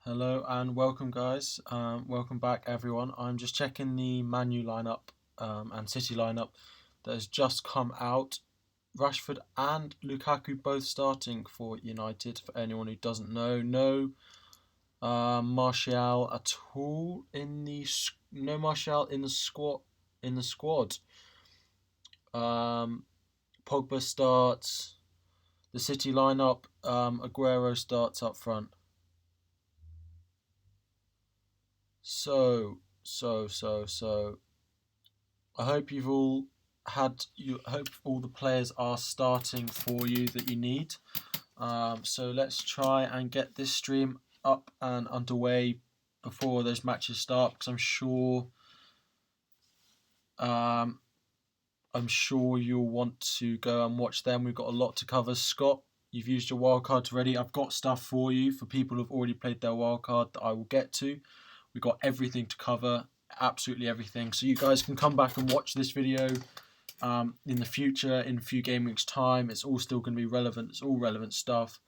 Hello and welcome, guys. Welcome back, everyone. I'm just checking the Man U lineup and City lineup that has just come out. Rashford and Lukaku both starting for United. For anyone who doesn't know, no Martial at all in the no Martial in the squad. Pogba starts. The City lineup. Aguero starts up front. So. I hope you've all hope all the players are starting for you that you need. So let's try and get this stream up and underway before those matches start, because I'm sure you'll want to go and watch them. We've got a lot to cover. Scott, you've used your wildcard already. I've got stuff for you for people who've already played their wildcard that I will get to. We've got everything to cover, absolutely everything. So you guys can come back and watch this video in the future, in a few game weeks' time. It's all still going to be relevant. It's all relevant stuff.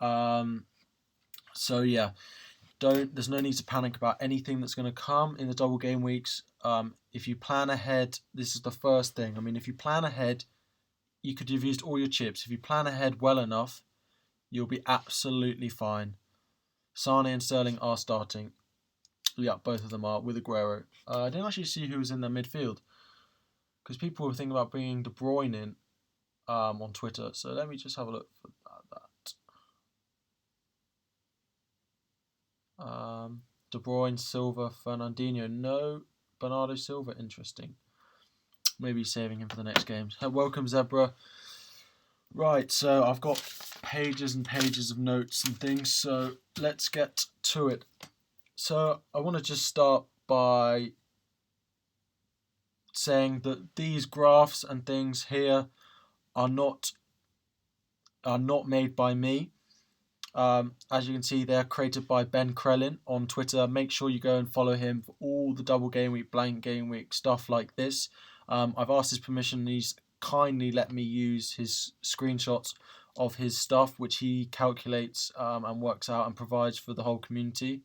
So yeah, there's no need to panic about anything that's going to come in the double game weeks. If you plan ahead, this is the first thing. I mean, if you plan ahead, you could have used all your chips. If you plan ahead well enough, you'll be absolutely fine. Sane and Sterling are starting. Yeah, both of them are, with Aguero. I didn't actually see who was in their midfield, because people were thinking about bringing De Bruyne in on Twitter. So let me just have a look for that. De Bruyne, Silva, Fernandinho. No, Bernardo Silva. Interesting. Maybe saving him for the next games. Welcome, Zebra. Right, so I've got pages and pages of notes and things, so let's get to it. So I want to just start by saying that these graphs and things here are not made by me. As you can see, they're created by Ben Krellin on Twitter. Make sure you go and follow him for all the double game week, blank game week stuff like this. I've asked his permission, and he's kindly let me use his screenshots of his stuff, which he calculates and works out and provides for the whole community.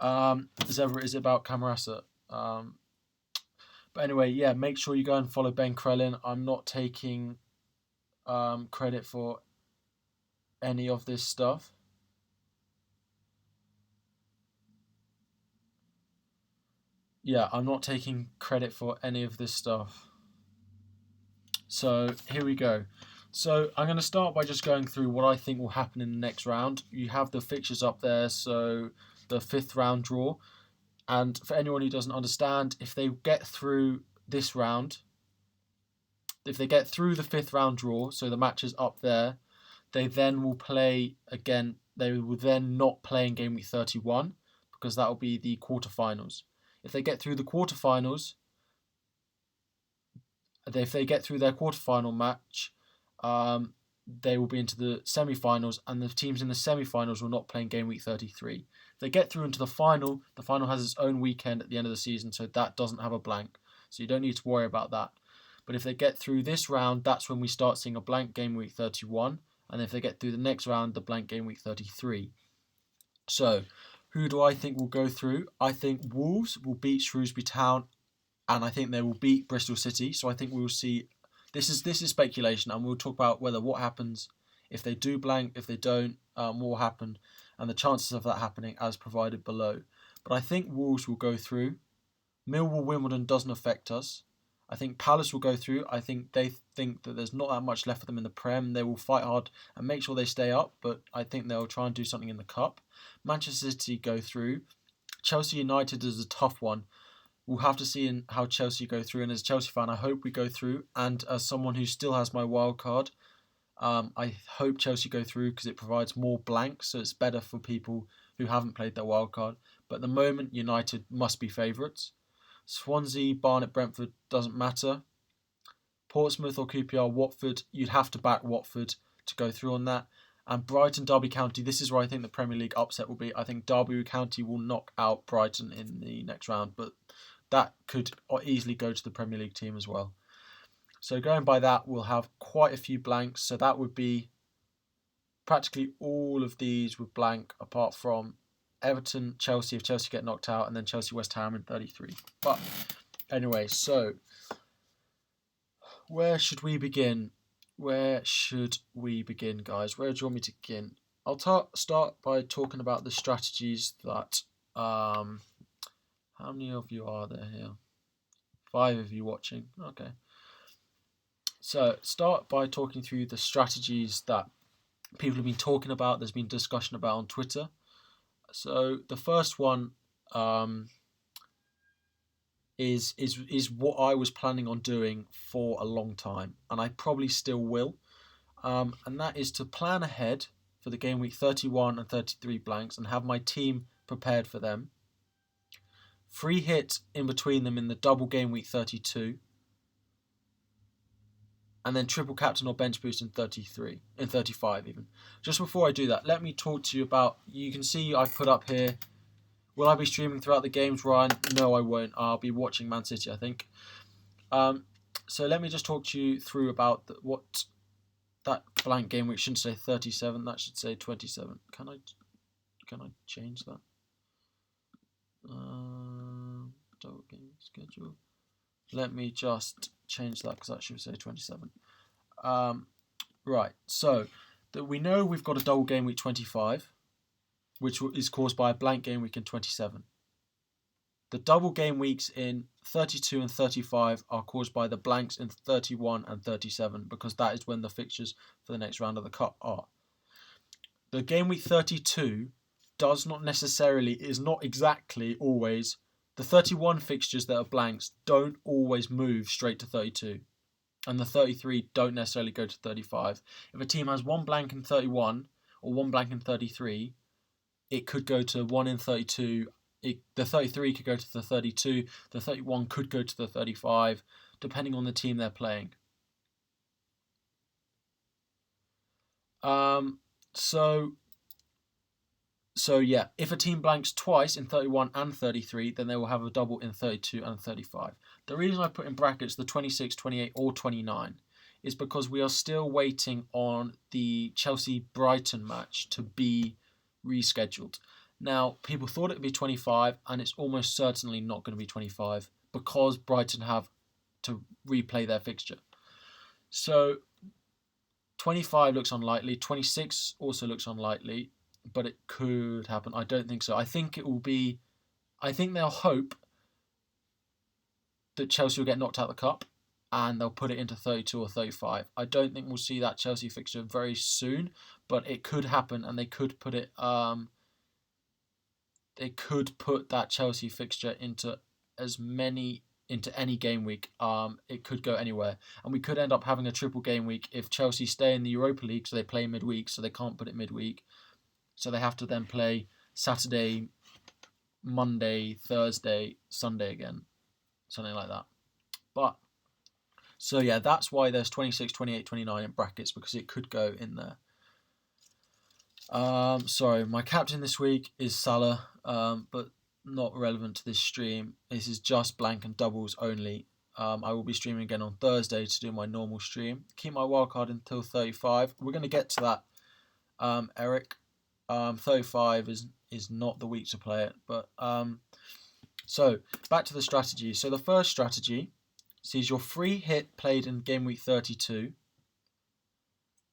As ever, is about Camarasa. But anyway, yeah, make sure you go and follow Ben Krellin. I'm not taking credit for any of this stuff. Yeah, I'm not taking credit for any of this stuff. So here we go. So I'm going to start by just going through what I think will happen in the next round. You have the fixtures up there, so the 5th round draw. And for anyone who doesn't understand, if they get through this round, if they get through the 5th round draw, so the matches up there, they then will play again. They will then not play in game week 31, because that will be the quarterfinals. If they get through the quarterfinals, if they get through their quarterfinal match, they will be into the semi-finals, and the teams in the semi-finals will not play in game week 33. If they get through into the final has its own weekend at the end of the season, so that doesn't have a blank. So you don't need to worry about that. But if they get through this round, that's when we start seeing a blank game week 31. And if they get through the next round, the blank game week 33. So, who do I think will go through? I think Wolves will beat Shrewsbury Town, and I think they will beat Bristol City. So I think we will see. This is speculation, and we'll talk about what happens if they do blank, if they don't, what will happen, and the chances of that happening as provided below. But I think Wolves will go through. Millwall Wimbledon doesn't affect us. I think Palace will go through. I think they think that there's not that much left for them in the Prem. They will fight hard and make sure they stay up, but I think they'll try and do something in the Cup. Manchester City go through. Chelsea United is a tough one. We'll have to see how Chelsea go through, and as a Chelsea fan, I hope we go through. And as someone who still has my wild card, I hope Chelsea go through, because it provides more blanks, so it's better for people who haven't played their wild card. But at the moment, United must be favourites. Swansea, Barnet, Brentford doesn't matter. Portsmouth or QPR, Watford, you'd have to back Watford to go through on that. And Brighton, Derby County, this is where I think the Premier League upset will be. I think Derby County will knock out Brighton in the next round, but that could easily go to the Premier League team as well. So going by that, we'll have quite a few blanks. So that would be practically all of these were blank apart from Everton, Chelsea, if Chelsea get knocked out, and then Chelsea, West Ham in 33. But anyway, so where should we begin? Where should we begin, guys? Where do you want me to begin? I'll start by talking about the strategies that. How many of you are there here? 5 of you watching. Okay. So start by talking through the strategies that people have been talking about. There's been discussion about on Twitter. So the first one is what I was planning on doing for a long time, and I probably still will. And that is to plan ahead for the game week 31 and 33 blanks and have my team prepared for them. Free hit in between them in the double game week 32. And then triple captain or bench boost in 35 even. Just before I do that, let me talk to you about, you can see I put up here, will I be streaming throughout the games, Ryan? No, I won't. I'll be watching Man City, I think. So let me just talk to you through about what that blank game week shouldn't say 37, that should say 27. Can I change that? Double game schedule. Let me just change that because that should say 27. Right, so we know we've got a double game week 25, which is caused by a blank game week in 27. The double game weeks in 32 and 35 are caused by the blanks in 31 and 37 because that is when the fixtures for the next round of the cup are. The game week 32 is not exactly always. The 31 fixtures that are blanks don't always move straight to 32. And the 33 don't necessarily go to 35. If a team has one blank in 31 or one blank in 33, it could go to 1 in 32. The 33 could go to the 32. The 31 could go to the 35, depending on the team they're playing. So yeah, if a team blanks twice in 31 and 33, then they will have a double in 32 and 35. The reason I put in brackets the 26, 28 or 29 is because we are still waiting on the Chelsea-Brighton match to be rescheduled. Now, people thought it would be 25, and it's almost certainly not going to be 25 because Brighton have to replay their fixture. So 25 looks unlikely, 26 also looks unlikely, but it could happen. I don't think so. I think they'll hope that Chelsea will get knocked out of the cup and they'll put it into 32 or 35. I don't think we'll see that Chelsea fixture very soon, but it could happen, and they could put it. They could put that Chelsea fixture into any game week. It could go anywhere, and we could end up having a triple game week if Chelsea stay in the Europa League, so they play midweek, so they can't put it midweek. So they have to then play Saturday, Monday, Thursday, Sunday again. Something like that. But, so yeah, that's why there's 26, 28, 29 in brackets, because it could go in there. Sorry, my captain this week is Salah, but not relevant to this stream. This is just blank and doubles only. I will be streaming again on Thursday to do my normal stream. Keep my wildcard until 35. We're going to get to that, Eric. 35 is not the week to play it, but so back to the strategy. So the first strategy sees your free hit played in game week 32,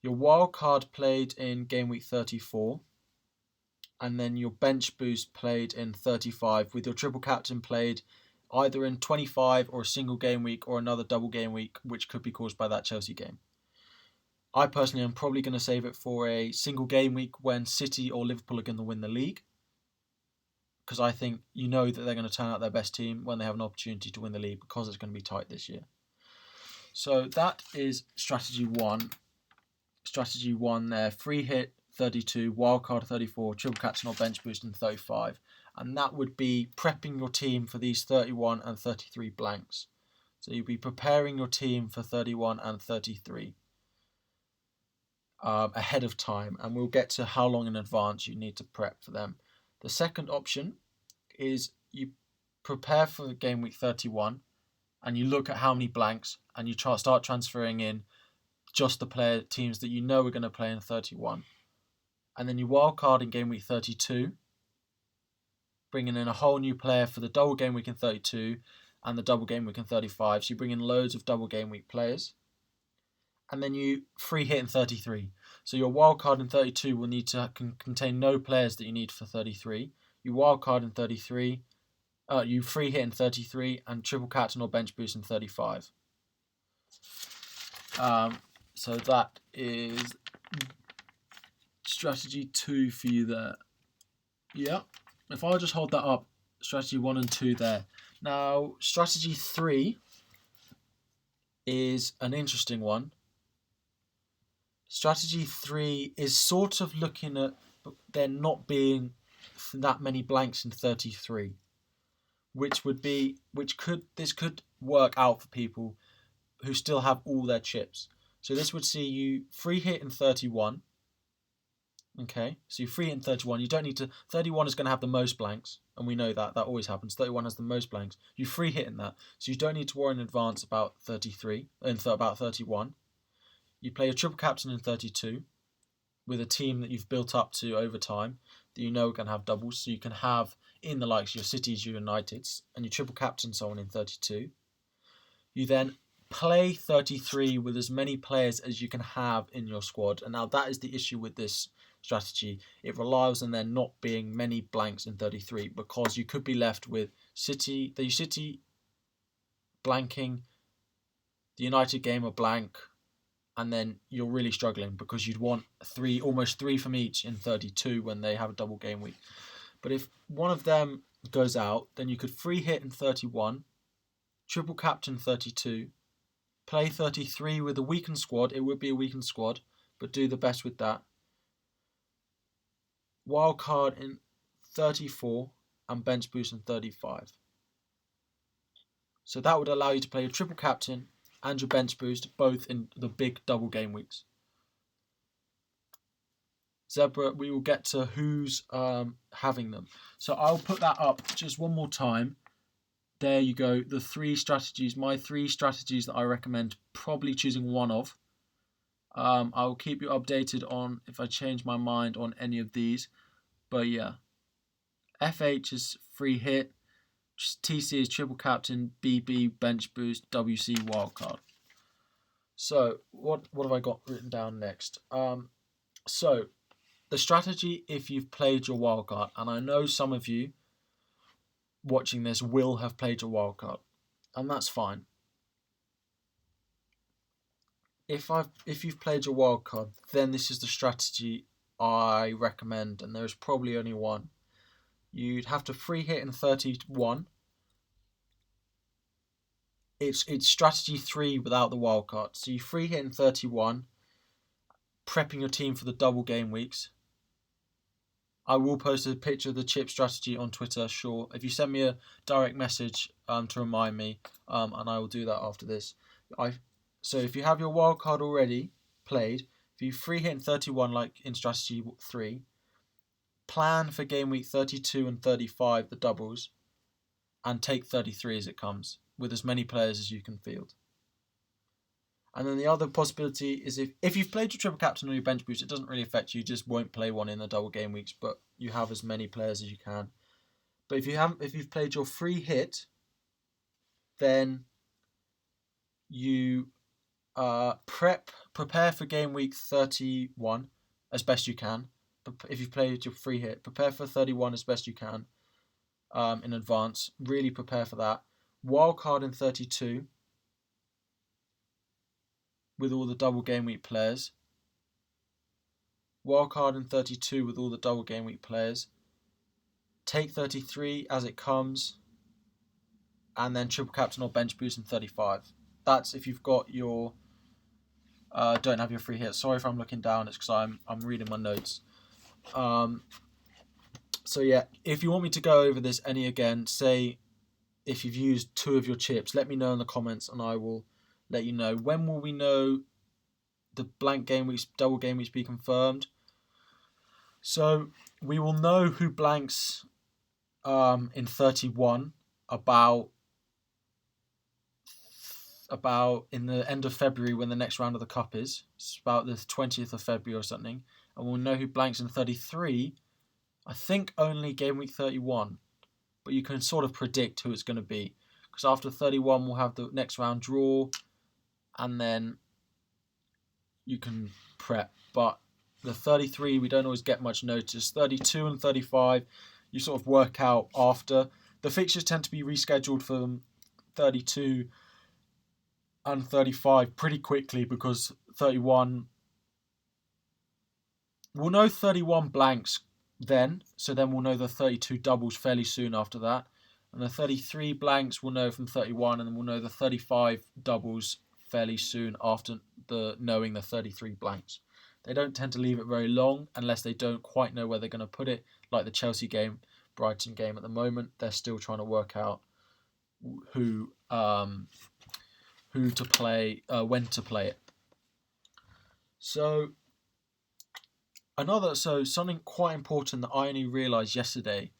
your wild card played in game week 34, and then your bench boost played in 35, with your triple captain played either in 25 or a single game week or another double game week, which could be caused by that Chelsea game. I personally am probably going to save it for a single game week when City or Liverpool are going to win the league, because I think that they're going to turn out their best team when they have an opportunity to win the league, because it's going to be tight this year. So that is strategy one. Strategy one there, free hit 32, wildcard 34, triple captain or bench boost in 35. And that would be prepping your team for these 31 and 33 blanks. So you'll be preparing your team for 31 and 33. Ahead of time, and we'll get to how long in advance you need to prep for them. The second option is you prepare for game week 31 and you look at how many blanks and you start transferring in just the teams that you know are going to play in 31. and then you wildcard in game week 32, bringing in a whole new player for the double game week in 32 and the double game week in 35. So you bring in loads of double game week players, and then you free hit in 33. So your wildcard in 32 will need to contain no players that you need for 33. You wildcard in 33. You free hit in 33 and triple captain or bench boost in 35. So that is strategy 2 for you there. Yeah. If I just hold that up, strategy 1 and 2 there. Now, strategy 3 is an interesting one. Strategy 3 is sort of looking at there not being that many blanks in 33, this could work out for people who still have all their chips. So this would see you free hit in 31. Okay, so you free hit in 31. You don't need to. 31 is going to have the most blanks, and we know that always happens. 31 has the most blanks. You free hit in that, so you don't need to worry in advance about 33 and about 31. You play a triple captain in 32 with a team that you've built up to over time that you know are going to have doubles, so you can have in the likes of your Cities, your Uniteds, and you triple captain someone in 32. You then play 33 with as many players as you can have in your squad, and now that is the issue with this strategy. It relies on there not being many blanks in 33 because you could be left with City blanking, the United game a blank, and then you're really struggling because you'd want almost three from each in 32 when they have a double game week. But if one of them goes out, then you could free hit in 31, triple captain 32, play 33 with a weakened squad. It would be a weakened squad, but do the best with that. Wildcard in 34 and bench boost in 35. So that would allow you to play your triple captain and your bench boost both in the big double game weeks. Zebra, we will get to who's having them. So I'll put that up just one more time. There you go. The 3 strategies, my 3 strategies that I recommend probably choosing one of. I will keep you updated on if I change my mind on any of these. But yeah, FH is free hit, TC is triple captain, BB bench boost, WC wildcard. So what have I got written down next? So the strategy if you've played your wildcard, and I know some of you watching this will have played your wildcard, and that's fine. If you've played your wildcard, then this is the strategy I recommend, and there's probably only one. You'd have to free hit in 31. It's strategy 3 without the wildcard. So you free hit in 31, prepping your team for the double game weeks. I will post a picture of the chip strategy on Twitter, sure. If you send me a direct message to remind me, and I will do that after this. So if you have your wildcard already played, if you free hit in 31 like in strategy 3, plan for game week 32 and 35, the doubles, and take 33 as it comes, with as many players as you can field. And then the other possibility is if you've played your triple captain or your bench boost, it doesn't really affect you. You just won't play one in the double game weeks, but you have as many players as you can. But if you've played your free hit, then you prepare for game week 31 as best you can. If you've played your free hit, prepare for 31 as best you can in advance. Really prepare for that. Wildcard in 32 with all the double game week players. Wildcard in 32 with all the double game week players. Take 33 as it comes, and then triple captain or bench boost in 35. That's if you've got your don't have your free hit. Sorry if I'm looking down. It's because I'm reading my notes. So yeah, if you want me to go over this again, say if you've used 2 of your chips, let me know in the comments, and I will let you know. When will we know the blank game weeks, double game weeks be confirmed? So we will know who blanks in 31 about in the end of February when the next round of the cup is. It's about the 20th of February or something. and we'll know who blanks in 33. I think only game week 31, but you can sort of predict who it's going to be, because after 31 we'll have the next round draw, and then you can prep. But the 33 we don't always get much notice. 32 and 35 you sort of work out after. The fixtures tend to be rescheduled for 32 and 35 pretty quickly, because 31, we'll know 31 blanks then, so then we'll know the 32 doubles fairly soon after that, and the 33 blanks we'll know from 31, and then we'll know the 35 doubles fairly soon after knowing the 33 blanks. They don't tend to leave it very long unless they don't quite know where they're going to put it, like the Chelsea game, Brighton game. At the moment they're still trying to work out who to play, when to play it. So something quite important that I only realised yesterday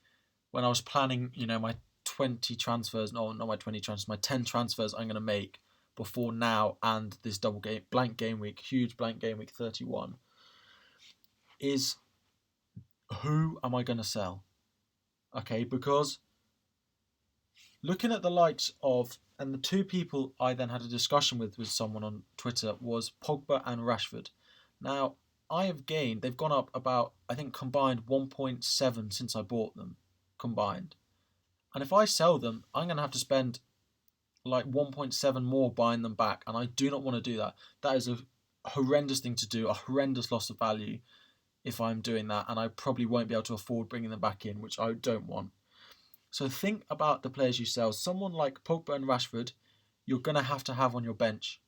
when I was planning, my 20 transfers, no, not my 20 transfers, my 10 transfers I'm going to make before now and this blank game week, huge blank game week 31, is who am I going to sell? Okay, because looking at the likes of, and the two people I then had a discussion with someone on Twitter, was Pogba and Rashford. Now, they've gone up about, I think, combined 1.7 since I bought them, combined. And if I sell them, I'm going to have to spend like 1.7 more buying them back, and I do not want to do that. That is a horrendous thing to do, a horrendous loss of value if I'm doing that, and I probably won't be able to afford bringing them back in, which I don't want. So think about the players you sell. Someone like Pogba and Rashford, you're going to have on your bench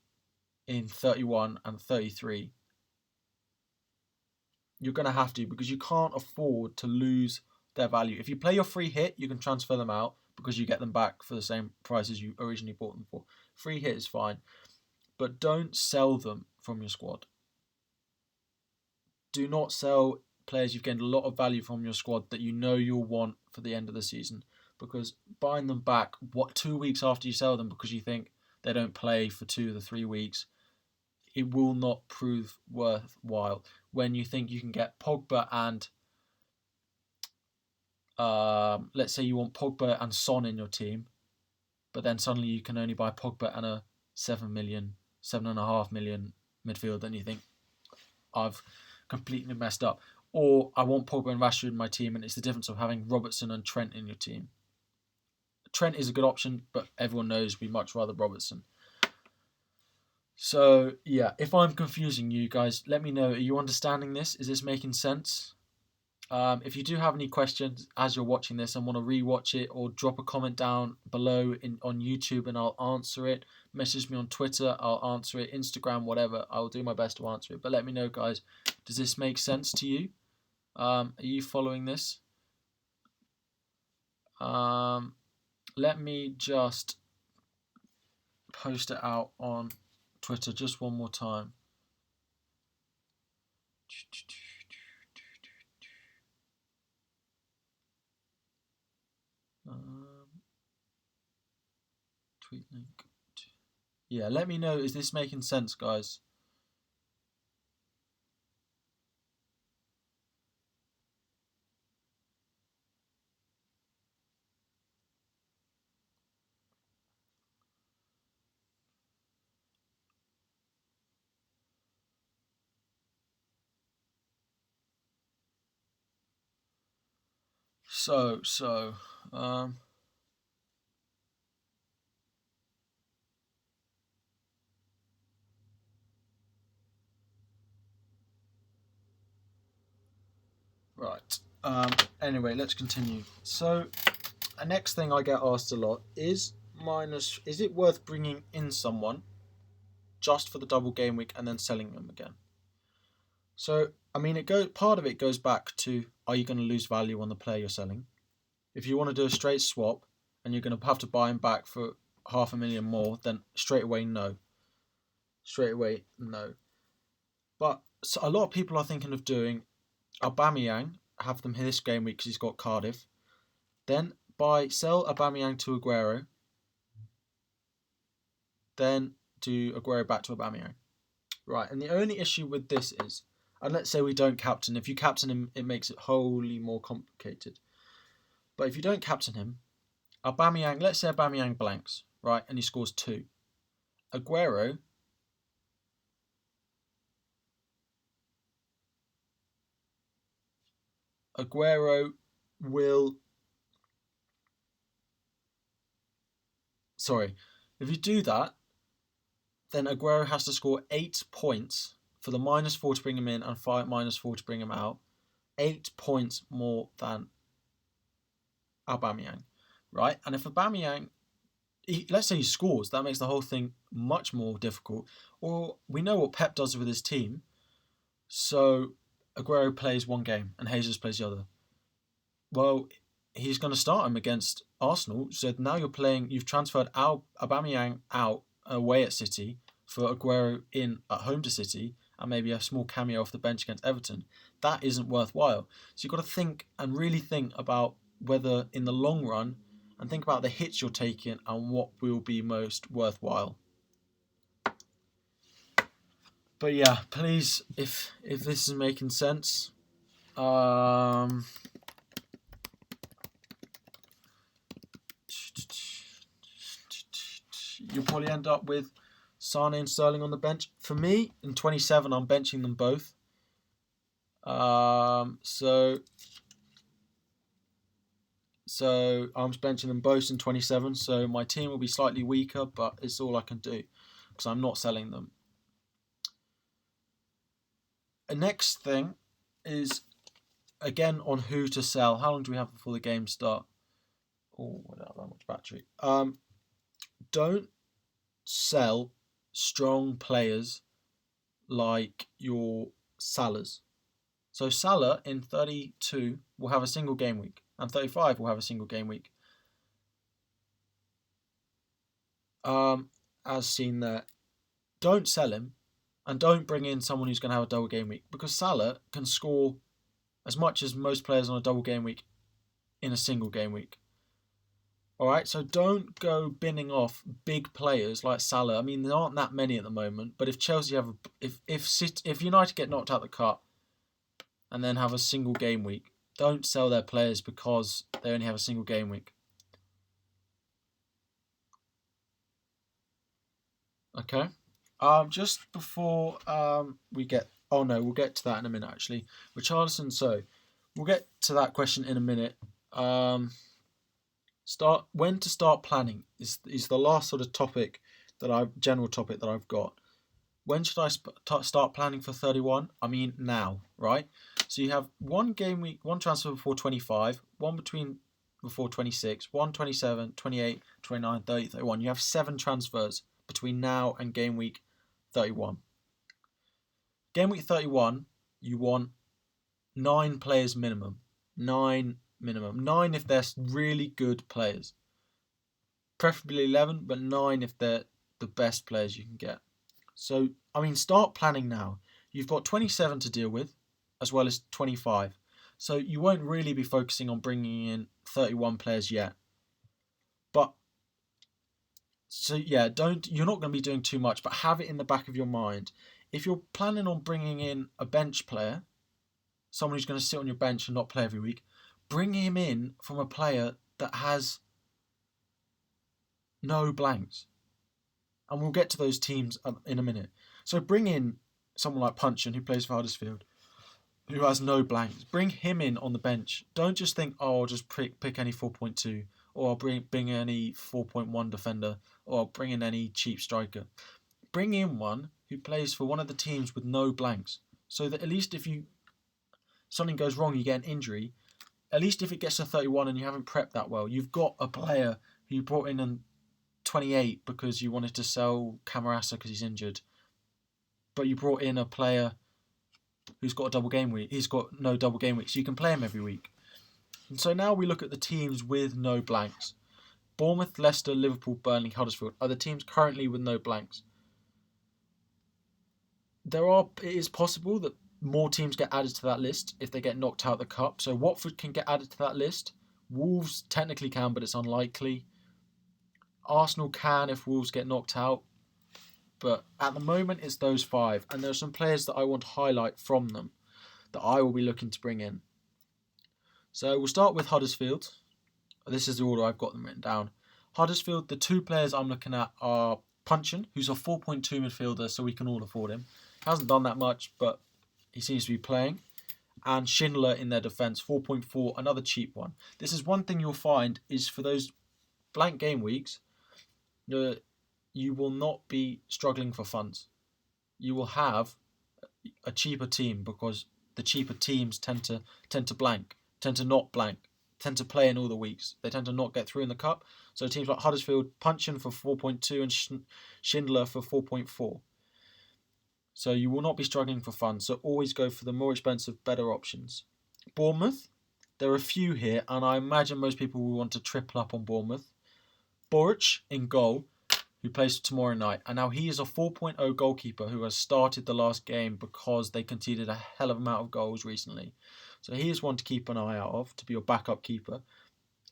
in 31 and 33. You're going to have to, because you can't afford to lose their value. If you play your free hit, you can transfer them out because you get them back for the same price as you originally bought them for. Free hit is fine, but don't sell them from your squad. Do not sell players you've gained a lot of value from your squad that you know you'll want for the end of the season, because buying them back 2 weeks after you sell them because you think they don't play for 2 to 3 weeks, it will not prove worthwhile. When you think you can get Pogba and let's say you want Pogba and Son in your team, but then suddenly you can only buy Pogba and a 7.5 million midfielder, and you think, I've completely messed up. Or I want Pogba and Rashford in my team, and it's the difference of having Robertson and Trent in your team. Trent is a good option, but everyone knows we much rather Robertson. So, yeah, if I'm confusing you guys, let me know. Are you understanding this? Is this making sense? If you do have any questions as you're watching this and want to rewatch it, or drop a comment down below on YouTube and I'll answer it. Message me on Twitter, I'll answer it. Instagram, whatever, I'll do my best to answer it. But let me know, guys, does this make sense to you? Are you following this? Let me just post it out on Twitter just one more time. Tweet link. Yeah, let me know, is this making sense, guys? So, right. Anyway, let's continue. So, the next thing I get asked a lot is it worth bringing in someone just for the double game week and then selling them again? So, I mean, part of it goes back to, are you going to lose value on the player you're selling? If you want to do a straight swap and you're going to have to buy him back for 500,000 more, then straight away no. But a lot of people are thinking of doing Aubameyang, have them this game week because he's got Cardiff. Then sell Aubameyang to Aguero. Then do Aguero back to Aubameyang. Right, and the only issue with this is And let's say we don't captain. If you captain him, it makes it wholly more complicated. But if you don't captain him, Aubameyang, let's say Aubameyang blanks, right, and he scores 2. Aguero will... Sorry. If you do that, then Aguero has to score 8 points for the -4 to bring him in and -4 to bring him out. 8 points more than Aubameyang, right? And if Aubameyang, let's say he scores, that makes the whole thing much more difficult. Or we know what Pep does with his team. So Aguero plays one game and Jesus plays the other. Well, he's going to start him against Arsenal. So now you've transferred Aubameyang out away at City for Aguero in at home to City and maybe a small cameo off the bench against Everton. That isn't worthwhile. So you've got to think and really think about whether in the long run, and think about the hits you're taking and what will be most worthwhile. But yeah, please, if this is making sense, you'll probably end up with Sane and Sterling on the bench. For me, in 27, I'm benching them both. So I'm benching them both in 27. So my team will be slightly weaker, but it's all I can do because I'm not selling them. The next thing is, again, on who to sell. How long do we have before the game start? Oh, I don't have that much battery. Don't sell strong players like your Salahs. So Salah in 32 will have a single game week, and 35 will have a single game week. As seen there, don't sell him, and don't bring in someone who's going to have a double game week, because Salah can score as much as most players on a double game week in a single game week. Alright, so don't go binning off big players like Salah. I mean, there aren't that many at the moment, but if Chelsea have if United get knocked out the cup and then have a single game week, don't sell their players because they only have a single game week. Okay. Just before we get... Oh no, we'll get to that in a minute actually. Richarlison, so we'll get to that question in a minute. When to start planning is the last sort of general topic that I've got. When should I start planning for 31? I mean now, right? So you have one game week, one transfer before 25, one before 26, 1 27, 28, 29, 30, 31. You have 7 transfers between now and game week 31. Game week 31, you want 9 players minimum. 9 minimum. 9 if they're really good players. Preferably 11, but 9 if they're the best players you can get. So, I mean, start planning now. You've got 27 to deal with, as well as 25. So you won't really be focusing on bringing in 31 players yet. But, so yeah, you're not going to be doing too much, but have it in the back of your mind. If you're planning on bringing in a bench player, someone who's going to sit on your bench and not play every week, bring him in from a player that has no blanks. And we'll get to those teams in a minute. So bring in someone like Punchin, who plays for Huddersfield, who has no blanks. Bring him in on the bench. Don't just think, oh, I'll just pick any 4.2, or I'll bring any 4.1 defender, or I'll bring in any cheap striker. Bring in one who plays for one of the teams with no blanks. So that at least if something goes wrong, you get an injury, at least if it gets to 31 and you haven't prepped that well, you've got a player who you brought in 28 because you wanted to sell Camarasa because he's injured, but you brought in a player who's got a double game week. He's got no double game week, so you can play him every week. And so now we look at the teams with no blanks. Bournemouth, Leicester, Liverpool, Burnley, Huddersfield are the teams currently with no blanks. It is possible that more teams get added to that list if they get knocked out of the cup. So Watford can get added to that list. Wolves technically can, but it's unlikely. Arsenal can if Wolves get knocked out. But at the moment, it's those 5. And there are some players that I want to highlight from them that I will be looking to bring in. So we'll start with Huddersfield. This is the order I've got them written down. Huddersfield, the 2 players I'm looking at are Punchin, who's a 4.2 midfielder, so we can all afford him. Hasn't done that much, but he seems to be playing. And Schindler in their defence, 4.4, another cheap one. This is one thing you'll find is for those blank game weeks, you will not be struggling for funds. You will have a cheaper team because the cheaper teams tend to not blank, tend to play in all the weeks. They tend to not get through in the cup. So teams like Huddersfield, Punchin for 4.2 and Schindler for 4.4. So you will not be struggling for funds. So always go for the more expensive, better options. Bournemouth, there are a few here, and I imagine most people will want to triple up on Bournemouth. Boric in goal, who plays tomorrow night. And now he is a 4.0 goalkeeper who has started the last game because they conceded a hell of an amount of goals recently. So he is one to keep an eye out of, to be your backup keeper.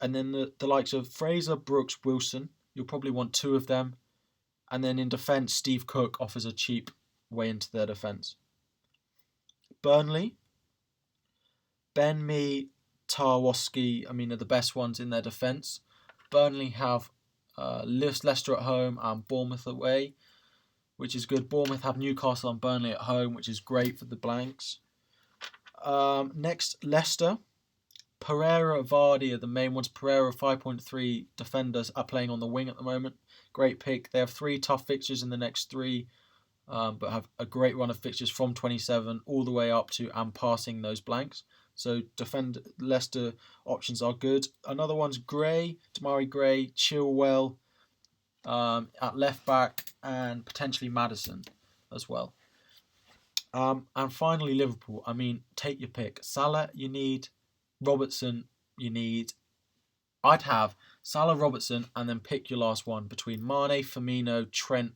And then the likes of Fraser, Brooks, Wilson, you'll probably want 2 of them. And then in defence, Steve Cook offers a cheap way into their defence. Burnley, Ben Mee, Tarkowski, are the best ones in their defence. Burnley have Leicester at home and Bournemouth away, which is good. Bournemouth have Newcastle and Burnley at home, which is great for the blanks. Next, Leicester. Pereira, Vardy are the main ones. Pereira, 5.3 defenders, are playing on the wing at the moment. Great pick. They have 3 tough fixtures in the next 3, but have a great run of fixtures from 27 all the way up to and passing those blanks. So Leicester options are good. Another one's Gray, Damari Gray, Chilwell at left back, and potentially Maddison as well. And finally, Liverpool. Take your pick. Salah, you need. Robertson, you need. I'd have Salah, Robertson, and then pick your last one between Mane, Firmino, Trent,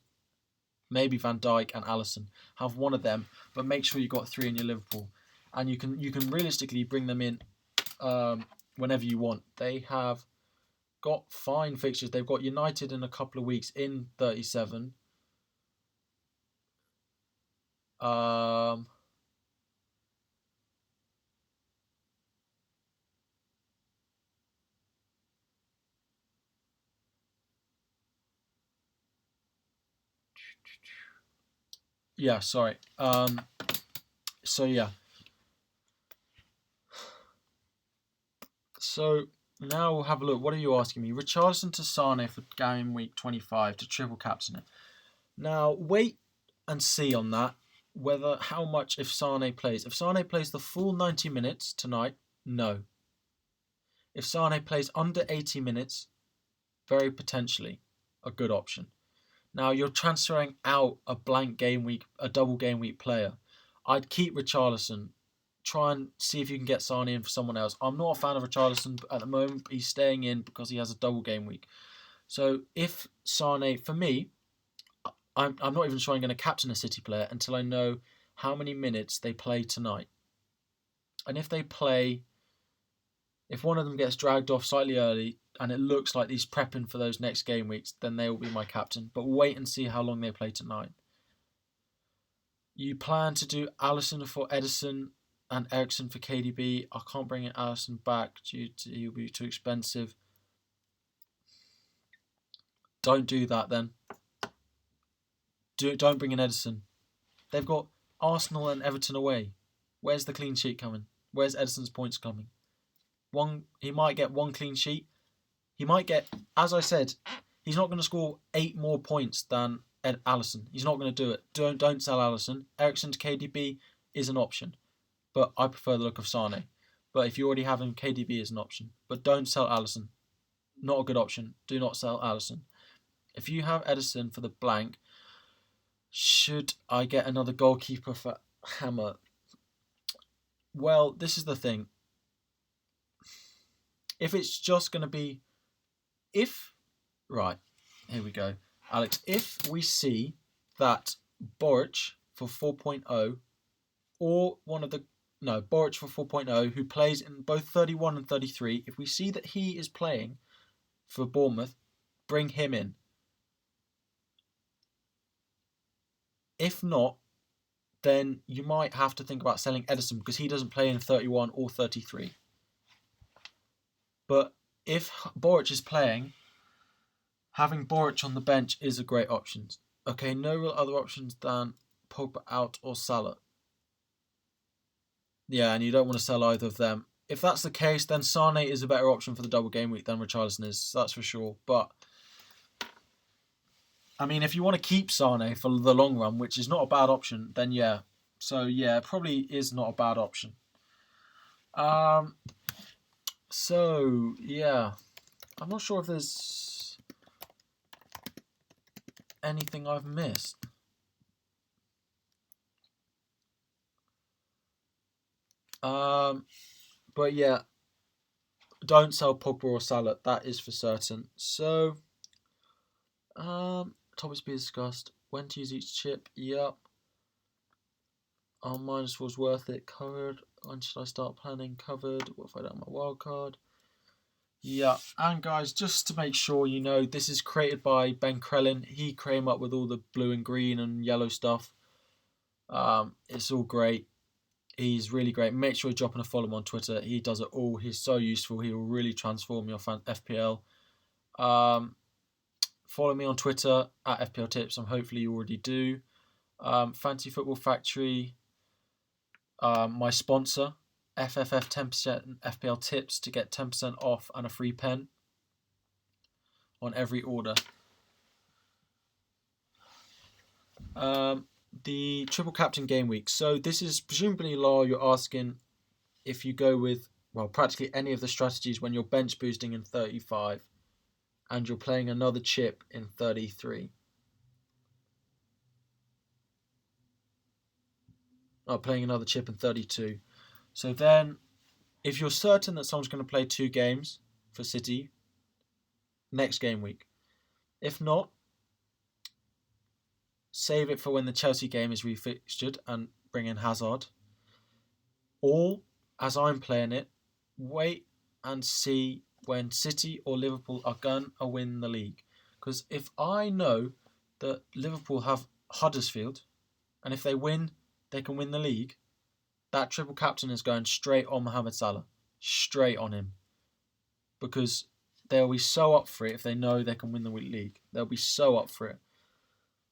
maybe Van Dijk, and Alisson. Have one of them, but make sure you got 3 in your Liverpool. And you can realistically bring them in whenever you want. They have got fine fixtures. They've got United in a couple of weeks in 37. Yeah, sorry. So yeah. So now we'll have a look. What are you asking me? Richarlison to Sane for game week 25 to triple captain it. Now wait and see on that how much if Sane plays. If Sane plays the full 90 minutes tonight, no. If Sane plays under 80 minutes, very potentially a good option. Now you're transferring out a blank game week, a double game week player. I'd keep Richarlison. Try and see if you can get Sane in for someone else. I'm not a fan of Richarlison at the moment, but he's staying in because he has a double game week. So if Sane, for me, I'm not even sure I'm going to captain a City player until I know how many minutes they play tonight. And if one of them gets dragged off slightly early and it looks like he's prepping for those next game weeks, then they will be my captain. But wait and see how long they play tonight. You plan to do Alisson for Edison and Eriksen for KDB. I can't bring Alisson back due to he'll be too expensive. Don't do that then. Don't bring in Edison. They've got Arsenal and Everton away. Where's the clean sheet coming? Where's Edison's points coming? He might get 1 clean sheet. He might get, as I said, he's not going to score 8 more points than Alisson. He's not going to do it. Don't sell Alisson. Eriksen to KDB is an option, but I prefer the look of Sane. But if you already have him, KDB is an option. But don't sell Alisson. Not a good option. Do not sell Alisson. If you have Edison for the blank, should I get another goalkeeper for Hammer? Well, this is the thing. If it's just going to be... Right, here we go. Alex, if we see that Boric for 4.0 or Boric for 4.0 who plays in both 31 and 33, if we see that he is playing for Bournemouth, bring him in. If not, then you might have to think about selling Edison because he doesn't play in 31 or 33. But if Boric is playing, having Boric on the bench is a great option. Okay, no real other options than Pogba out or Salah. Yeah, and you don't want to sell either of them. If that's the case, then Sane is a better option for the double game week than Richarlison is. That's for sure. But I mean, if you want to keep Sane for the long run, which is not a bad option, then yeah. So yeah, probably is not a bad option. So yeah, I'm not sure if there's anything I've missed. But yeah, don't sell Pogba or Salah. That is for certain. So, topics to be discussed. When to use each chip? Yep. Minus was worth it. Covered. When should I start planning? Covered. What if I don't have my wild card? Yeah. And guys, just to make sure you know, this is created by Ben Krellin. He came up with all the blue and green and yellow stuff. It's all great. He's really great. Make sure you drop and follow him on Twitter. He does it all. He's so useful. He will really transform your FPL. Follow me on Twitter at FPLTIPZ, and hopefully you already do. Fantasy Football Factory, my sponsor, FFF 10% FPLTIPZ to get 10% off and a free pen on every order. The triple captain game week. So this is presumably, Law, you're asking if you go with, well, practically any of the strategies when you're bench boosting in 35 and you're playing another chip in 33. Or playing another chip in 32. So then, if you're certain that someone's going to play 2 games for City next game week, if not, save it for when the Chelsea game is refixtured and bring in Hazard. Or, as I'm playing it, wait and see when City or Liverpool are going to win the league. Because if I know that Liverpool have Huddersfield, and if they win, they can win the league, that triple captain is going straight on Mohamed Salah. Straight on him. Because they'll be so up for it if they know they can win the league. They'll be so up for it.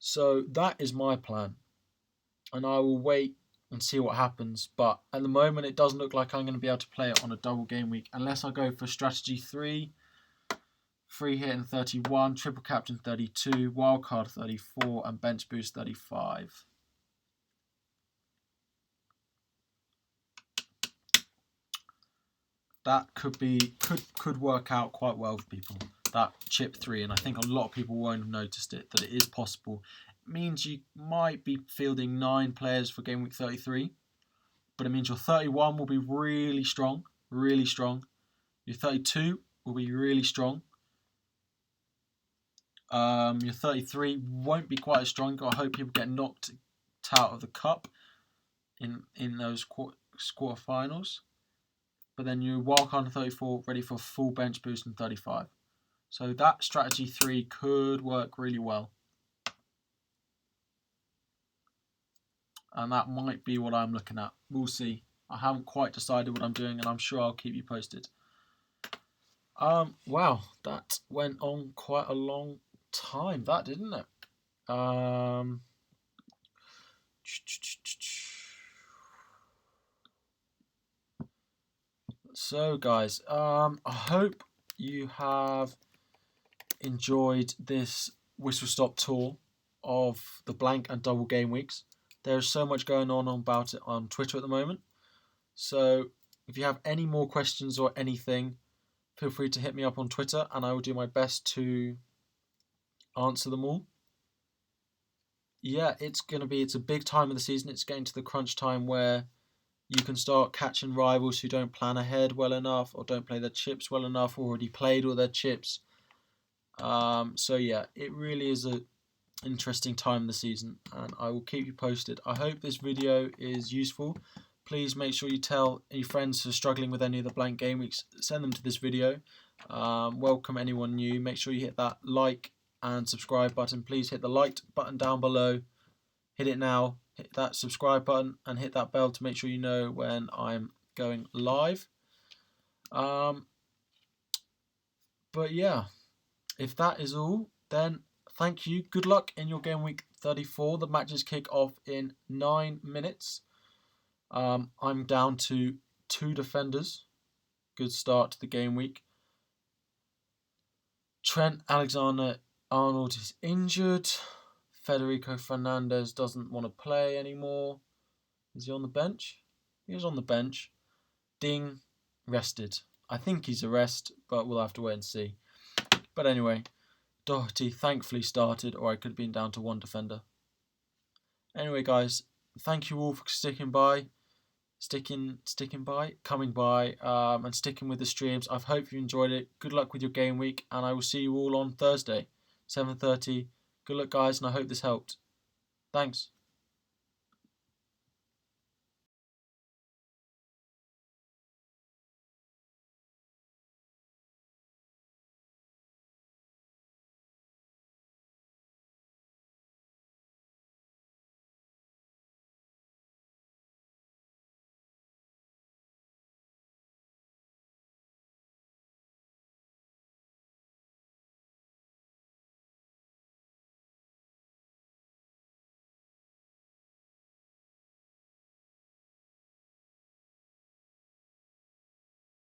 So that is my plan. And I will wait and see what happens. But at the moment, it doesn't look like I'm going to be able to play it on a double game week. Unless I go for strategy 3, free hit in 31, triple captain 32, wildcard 34, and bench boost 35. That could work out quite well for people. That chip 3, and I think a lot of people won't have noticed it, that it is possible. It means you might be fielding 9 players for game week 33, but it means your 31 will be really strong, really strong. Your 32 will be really strong. Your 33 won't be quite as strong. I hope people get knocked out of the cup in those quarterfinals. But then you wildcard in 34, ready for full bench boost in 35. So that strategy 3 could work really well. And that might be what I'm looking at. We'll see. I haven't quite decided what I'm doing, and I'm sure I'll keep you posted. Wow, that went on quite a long time, that, didn't it? So guys, I hope you have enjoyed this whistle stop tour of the blank and double game weeks. There's so much going on about it on Twitter at the moment. So if you have any more questions or anything, feel free to hit me up on Twitter and I will do my best to answer them all. Yeah, it's a big time of the season. It's getting to the crunch time where you can start catching rivals who don't plan ahead well enough or don't play their chips well enough or already played all their chips. So yeah, it really is an interesting time of the season and I will keep you posted. I hope this video is useful. Please make sure you tell your friends who are struggling with any of the blank game weeks, send them to this video. Welcome anyone new. Make sure you hit that like and subscribe button. Please hit the like button down below. hit it now, hit that subscribe button, and hit that bell to make sure you know when I'm going live. But yeah, if that is all, then thank you. Good luck in your game week 34. The matches kick off in 9 minutes. I'm down to 2 defenders. Good start to the game week. Trent Alexander-Arnold is injured. Federico Fernandez doesn't want to play anymore. Is he on the bench? He is on the bench. Ding, rested. I think he's a rest, but we'll have to wait and see. But anyway, Doherty thankfully started, or I could have been down to 1 defender. Anyway, guys, thank you all for coming by, and sticking with the streams. I hope you enjoyed it. Good luck with your game week, and I will see you all on Thursday, 7:30. Good luck, guys, and I hope this helped. Thanks.